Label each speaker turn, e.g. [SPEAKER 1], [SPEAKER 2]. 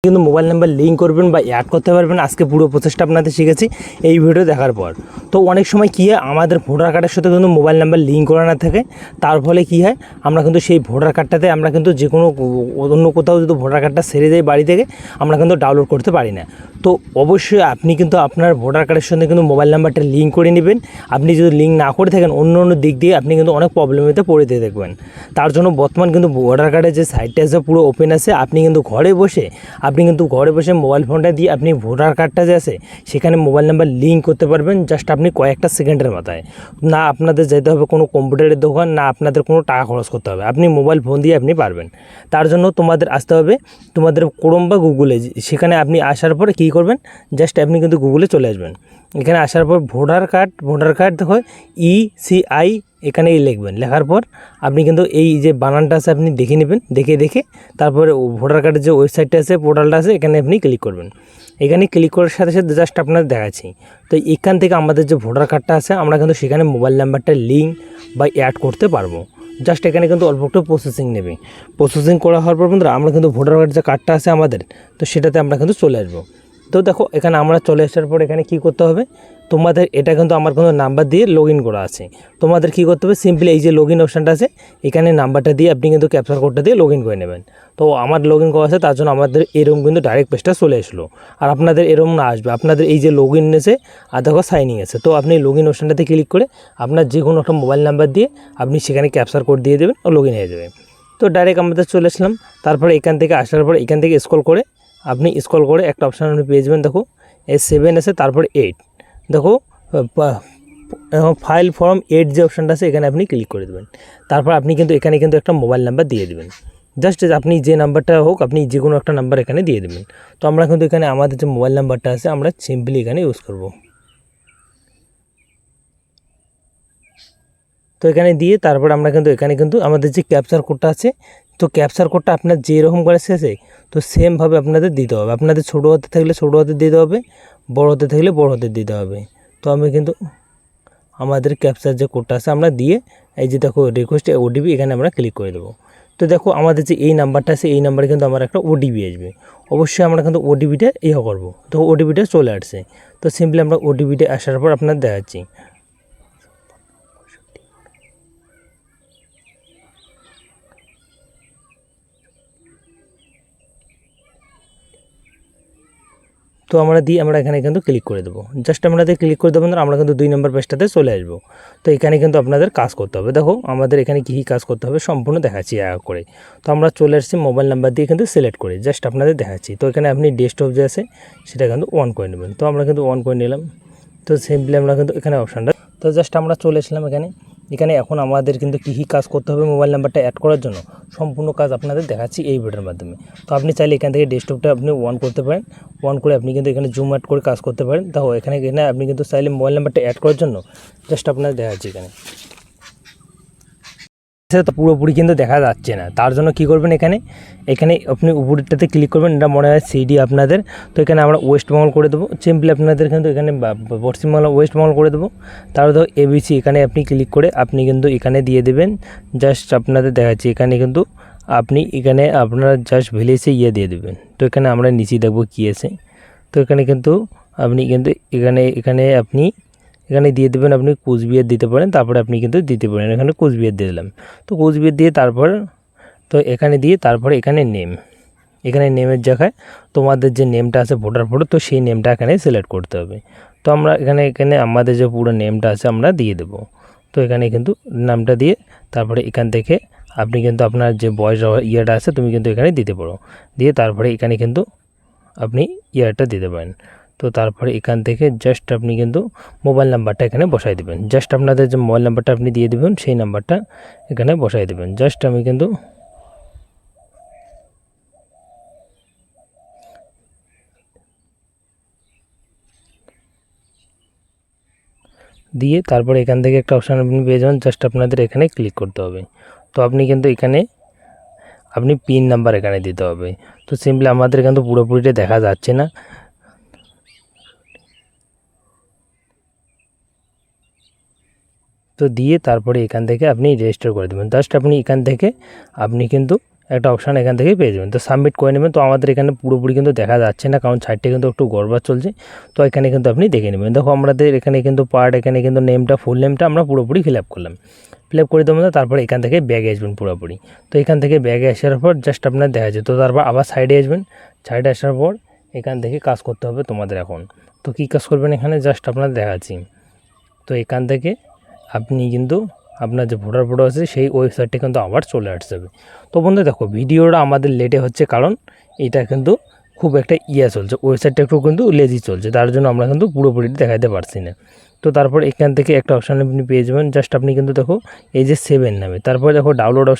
[SPEAKER 1] কিন্তু mobile number link করবেন বা অ্যাড করতে পারবেন। আজকে পুরো প্রসেসটা আপনাদের শিখেছি এই ভিডিও দেখার পর। তো অনেক সময় কী হয়, আমাদের ভোটার কার্ডের সাথে কিন্তু মোবাইল নাম্বার লিঙ্ক করা না থাকে, তার ফলে কী হয়, আমরা কিন্তু সেই ভোটার কার্ডটাতে আমরা কিন্তু যে কোনো অন্য কোথাও যদি ভোটার কার্ডটা সেরে দেয় বাড়ি থেকে, আমরা কিন্তু ডাউনলোড করতে পারি না। তো অবশ্যই আপনি কিন্তু আপনার ভোটার কার্ডের সঙ্গে কিন্তু মোবাইল নাম্বারটা লিঙ্ক করে নেবেন। আপনি যদি লিঙ্ক না করে থাকেন, অন্য অন্য দিক দিয়ে আপনি কিন্তু অনেক প্রবলেমেতে পড়ে দিয়ে দেখবেন। তার জন্য বর্তমান কিন্তু ভোটার কার্ডের যে সাইটটা আছে পুরো ওপেন আছে। আপনি কিন্তু ঘরে বসে মোবাইল ফোনটা দিয়ে আপনি ভোটার কার্ডটা যে আছে সেখানে মোবাইল নাম্বার লিঙ্ক করতে পারবেন, জাস্ট আপনি কয়েকটা সেকেন্ডের মাথায়। না আপনাদের যেতে হবে কোনো কম্পিউটারের দোকান, না আপনাদের কোনো টাকা খরচ করতে হবে, আপনি মোবাইল ফোন দিয়ে আপনি পারবেন। তার জন্য তোমাদের আসতে হবে তোমাদের ক্রোম বা গুগলে। সেখানে আপনি আসার পরে কী করবেন, জাস্ট আপনি কিন্তু গুগলে চলে আসবেন। এখানে আসার পর ভোটার কার্ড দেখো ECI এখানেই লিখবেন। লেখার পর আপনি কিন্তু এই যে বানানটা আছে আপনি দেখে নেবেন, দেখে তারপরে ভোটার কার্ডের যে ওয়েবসাইটটা আছে, পোর্টালটা আছে, এখানে আপনি ক্লিক করবেন। এখানে ক্লিক করার সাথে সাথে জাস্ট আপনাদের দেখাচ্ছি। তো এখান থেকে আমাদের যে ভোটার কার্ডটা আছে আমরা কিন্তু সেখানে মোবাইল নাম্বারটা লিঙ্ক বা অ্যাড করতে পারবো। জাস্ট এখানে কিন্তু অল্প একটু প্রসেসিং নেবে। প্রসেসিং করা হওয়ার পর বন্ধুরা আমরা কিন্তু ভোটার কার্ডের যে কার্ডটা আছে আমাদের, তো সেটাতে আমরা কিন্তু চলে আসবো। তো দেখো এখানে আমরা চলে আসার পর এখানে কি করতে হবে, তোমাদের এটা কিন্তু আমার কোনো নাম্বার দিয়ে লগ ইন করা আছে। তোমাদের কী করতে হবে, সিম্পলি এই যে লগ ইন অপশানটা আছে এখানে নাম্বারটা দিয়ে আপনি কিন্তু ক্যাপচার কোডটা দিয়ে লগ ইন করে নেবেন। তো আমার লগ ইন করা আছে, তার জন্য আমাদের এরকম কিন্তু ডাইরেক্ট পেজটা চলে আসলো। আর আপনাদের এরকম না আসবে, আপনাদের এই যে লগ ইন এসে আর দেখো সাইনিং আছে। তো আপনি লগ ইন অপশানটাতে ক্লিক করে আপনার যে কোনো একটা মোবাইল নাম্বার দিয়ে আপনি সেখানে ক্যাপচার কোড দিয়ে দেবেন ও লগ ইন হয়ে যাবে। তো ডাইরেক্ট আমাদের চলে আসলাম। তারপরে এখান থেকে আসার পর এখান থেকে স্ক্রল করে একটা অপশান আপনি পেয়ে যাবেন। দেখো S7 আছে, তারপরে 8 দেখো ফাইল ফর্ম 8 যে অপশানটা আছে এখানে আপনি ক্লিক করে দেবেন। তারপর আপনি কিন্তু এখানে কিন্তু একটা মোবাইল নাম্বার দিয়ে দেবেন। জাস্ট আপনি যে নাম্বারটা হোক আপনি যে কোনো একটা নাম্বার এখানে দিয়ে দেবেন। তো আমরা কিন্তু এখানে আমাদের যে মোবাইল নাম্বারটা আছে আমরা সিম্পলি এখানে ইউজ করব। তো এখানে দিয়ে তারপর আমরা কিন্তু এখানে কিন্তু আমাদের যে ক্যাপচার কোডটা আছে, তো ক্যাপচার কোডটা আপনার যেরকম করে শেষে তো সেমভাবে আপনাদের দিতে হবে। আপনাদের ছোটো হাতে থাকলে ছোটো হাতে দিতে হবে, বড় হাতে থাকলে বড় হাতে দিতে হবে। তো আমি কিন্তু আমাদের ক্যাপচার যে কোডটা আছে আমরা দিয়ে এই যে দেখো রিকোয়েস্ট OTP এখানে আমরা ক্লিক করে দেবো। তো দেখো আমাদের যে এই নাম্বারটা আছে এই নাম্বারে কিন্তু আমার একটা OTP আসবে। অবশ্যই আমরা কিন্তু OTPটা করবো। তো OTPটা চলে আসছে। তো সিম্পলি আমরা OTPটা আসার পর আপনার দেখাচ্ছি। তো আমরা এখানে কিন্তু ক্লিক করে দেবো। জাস্ট আমাদের ক্লিক করে দেবো, আমরা কিন্তু 2 নম্বর পেজটাতে চলে আসবো। তো এখানে কিন্তু আপনাদের কাজ করতে হবে। দেখো আমাদের এখানে কী কাজ করতে হবে সম্পূর্ণ দেখাচ্ছি করে। তো আমরা চলে আসছি মোবাইল নাম্বার দিয়ে কিন্তু সিলেক্ট করে জাস্ট আপনাদের দেখাচ্ছি। তো এখানে আপনি ডেস্কটপ যে আছে সেটা কিন্তু অন করে নেবেন। তো আমরা কিন্তু অন করে নিলাম। তো সিম্পলি আমরা কিন্তু এখানে অপশানটা, তো জাস্ট আমরা চলে আসলাম এখানে এখন আমাদের কিন্তু কী কাজ করতে হবে মোবাইল নাম্বারটা অ্যাড করার জন্য সম্পূর্ণ কাজ আপনাদের দেখাচ্ছি এই ভিডিওর মাধ্যমে। তো আপনি চাইলে এখান থেকে ডেস্কটপটা আপনি অন করতে পারেন। অন করে আপনি কিন্তু এখানে জুম অ্যাড করে কাজ করতে পারেন। তাও এখানে আপনি কিন্তু চাইলে মোবাইল নাম্বারটা অ্যাড করার জন্য জাস্ট আপনাদের দেখাচ্ছি সেটা তো পুরোপুরি কিন্তু দেখা যাচ্ছে না। তার জন্য কি করবেন, এখানে আপনি উপরটাতে ক্লিক করবেন। এটা মনে হয় CD আপনাদের। তো এখানে আমরা ওয়েস্ট বেঙ্গল করে দেবো। সিম্পলি আপনাদের কিন্তু এখানে পশ্চিমবাংলা ওয়েস্ট বেঙ্গল করে দেবো। তারপর তো ABC এখানে আপনি ক্লিক করে আপনি কিন্তু এখানে দিয়ে দেবেন। জাস্ট আপনাদের দেখাচ্ছি এখানে কিন্তু আপনি এখানে আপনারা জাস্ট ভিলেজে দিয়ে দেবেন। তো এখানে আমরা নিচে দেখবো কী আছে। তো এখানে কিন্তু আপনি কিন্তু এখানে আপনি এখানে দিয়ে দেবেন, আপনি কুচবিহার দিতে পারেন। তারপরে আপনি কিন্তু দিতে পারেন এখানে কুচবিহার দিয়ে দিলাম। তো কুচবিহার দিয়ে তারপর তো এখানে দিয়ে তারপরে এখানে নেমের জায়গায় তোমাদের যে নেমটা আছে ভোটার ফটো, তো সেই নেমটা এখানে সিলেক্ট করতে হবে। তো আমরা এখানে আমাদের যে পুরো নেমটা আছে আমরা দিয়ে দেব। তো এখানে কিন্তু নামটা দিয়ে তারপরে এখান থেকে আপনি কিন্তু আপনার যে বয়স ইয়ারটা আছে তুমি কিন্তু এখানে দিতে পারো। দিয়ে তারপরে এখানে কিন্তু আপনি ইয়ারটা দিতে পারেন। তো তারপরে এখান থেকে জাস্ট আপনি কিন্তু মোবাইল নাম্বারটা এখানে বসাই দেবেন। জাস্ট আপনাদের যে মোবাইল নাম্বারটা আপনি দিয়ে দেবেন সেই নাম্বারটা এখানে বসাই দেবেন। জাস্ট আমি কিন্তু দিয়ে তারপরে এখান থেকে একটা অপশান আপনি পেয়ে যাবেন। জাস্ট আপনাদের এখানে ক্লিক করতে হবে। তো আপনি কিন্তু এখানে আপনি পিন নাম্বার এখানে দিতে হবে। তো সিম্পলি আমাদের কিন্তু পুরোপুরিটা দেখা যাচ্ছে না। তো দিয়ে তারপরে এখান থেকে আপনি রেজিস্টার করে দেবেন। জাস্ট আপনি এখান থেকে আপনি কিন্তু একটা অপশান এখান থেকে পেয়ে যাবেন। তো সাবমিট করে নেবেন। তো আমাদের এখানে পুরোপুরি কিন্তু দেখা যাচ্ছে না, কারণ সাইডটা কিন্তু একটু গড়বড় চলছে। তো এখানে কিন্তু আপনি দেখে নেবেন। দেখো আমাদের এখানে কিন্তু পার্ট, এখানে কিন্তু নেমটা, ফুল নেমটা আমরা পুরোপুরি ফিল আপ করলাম। ফিল আপ করে দেবো, তারপরে এখান থেকে ব্যাগে আসবেন পুরোপুরি। তো এখান থেকে ব্যাগে আসার পর জাস্ট আপনার দেখা যায়। তো তারপর আবার সাইডে আসবেন। সাইডে আসার পর এখান থেকে কাজ করতে হবে তোমাদের এখন। তো কী কাজ করবেন এখানে জাস্ট আপনার দেখাচ্ছি। তো এখান থেকে আপনি কিন্তু আপনার যে ভোটার ফটো আছে সেই ওয়েবসাইটটা কিন্তু আবার চলে আসতে হবে। তো বন্ধু দেখো ভিডিওটা আমাদের লেটে হচ্ছে, কারণ এটা কিন্তু খুব একটা চলছে, ওয়েবসাইটটা একটু কিন্তু লেজি চলছে, তার জন্য আমরা কিন্তু পুরোপুরি দেখাতে পারছি না। তো তারপর এখান থেকে একটা অপশান আপনি পেয়ে যাবেন। জাস্ট আপনি কিন্তু দেখো এই যে 7 নামে, তারপরে দেখো ডাউনলোড